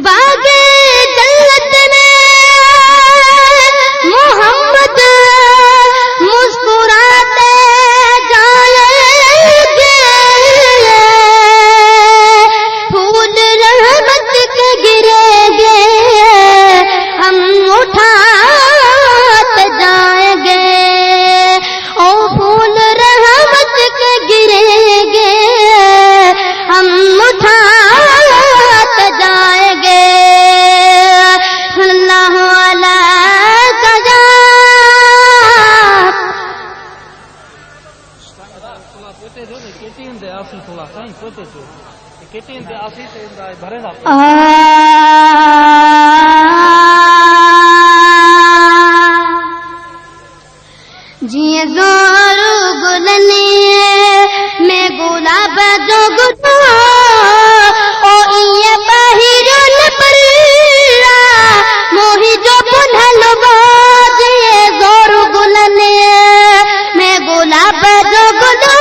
बागे जन्नत में मोहम्मद मुस्कुराते जाएंगे, फूल रहमत के गिरेंगे हम उठाते जाएंगे, ओ फूल रहमत के गिरेंगे हम उठाते जाएंगे। सल्लल्लाहु अलैहि जिए ज़ोरू गुलनी में गुलाब जो गुलो ओ ये बहिरन परिया मोही जो पुनल जिए ज़ोरू गुलनी में गुलाब जो गुलो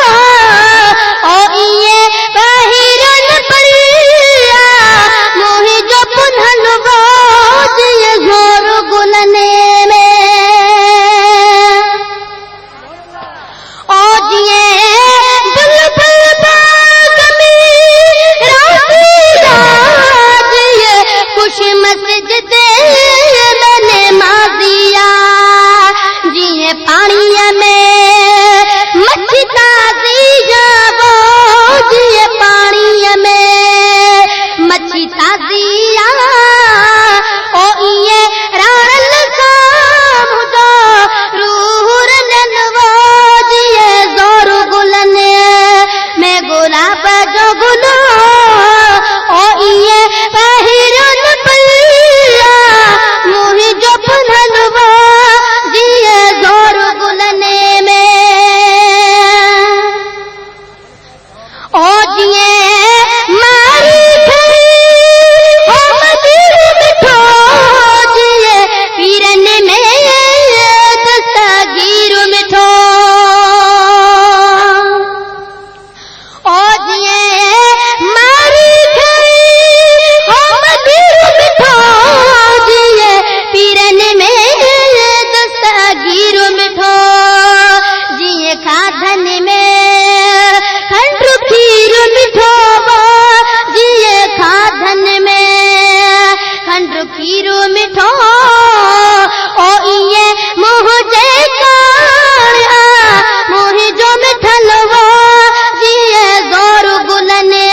ओ ये बहिरन परिया मोही जो पुनल जिए ज़ोरू गुलनी में ओ जिए बुलबुल बाग में रासिया जिए खुश मस्जिद मैंने माजिया जिए पानी में मच्छी ताजी जावो जिए पानी में मच्छी ताजिया ओ ये राल साम जो रूह नलवो जिए ज़ोरू गुलने में गुलाब जो गुलो ओ ये बहिरन परिया मुही जो पुनलवो जिए ज़ोरू गुलने में ओ जिए मारी खरी ओ मदिर मिठो जिए पीरन में दस्तगीर मिठो ओ जिए मारी खरी ओ मदिर मिठो जिए पीरन में दस्तगीर मिठो जिए खाधन में खंड खीर मिठो जिए खाधन में खंड खीर मिठो ओ ये मुझे काया मुझे जो मिठलवो जिए ज़ोरू गुलने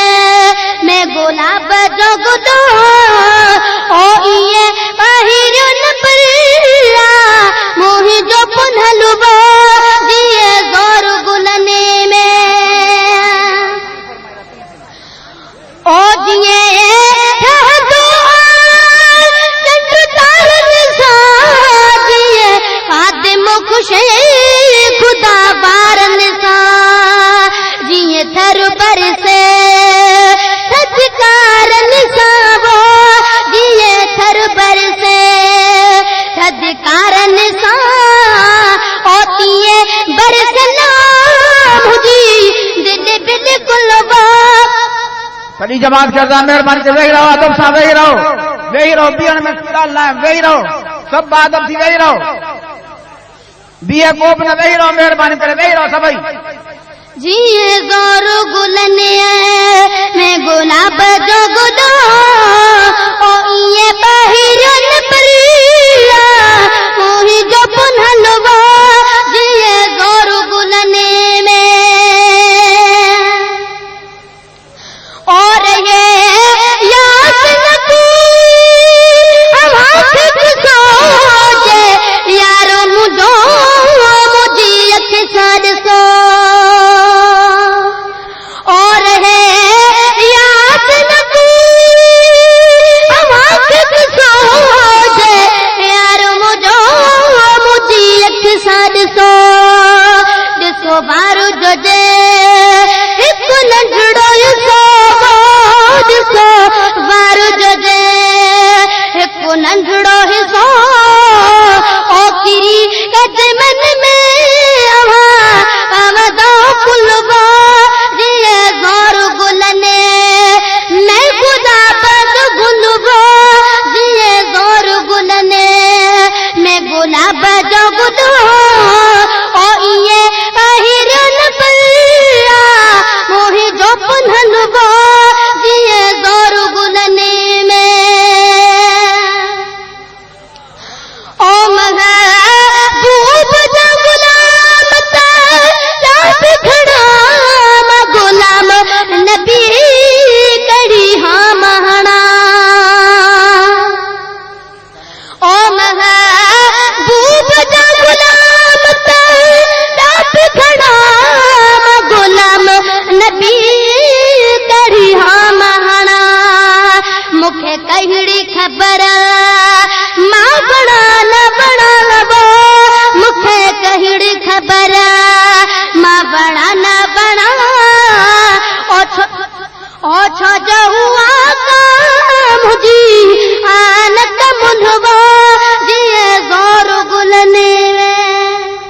में गुलाब जो गुलो ओ ये बहिरन परिया मुझे जो पुनलवो जिए ज़ोरू गुलने में ओ जिए चंद्र तारे जिए खादिम खुशे खुदा बारन सा जिए थर पर से सदकारन सा वो जिए थर पर से सदकारन सा होती है बरसना मुझी दिल बिल्कुल वो सभी जमात करदा मेहरबानी से वेही रहो, अदब सां वेही रहो, बीहण में ॻाल्हि न आहे, वेही रहो, सभु बादब थी वेही रहो, बीह कोप न वेही रहो, मेहरबानी करे वेही रहो सभई। जिए ज़ोरू गुलने में गुलाब जो गुलो ओ ये बहिरन परिया मोही जो पुनलवो जिए ज़ोरू गुलने में और ये याद सोचे यारो मुझो मुझी अख साद सो और है याद मूंखे कहिड़ी ख़बर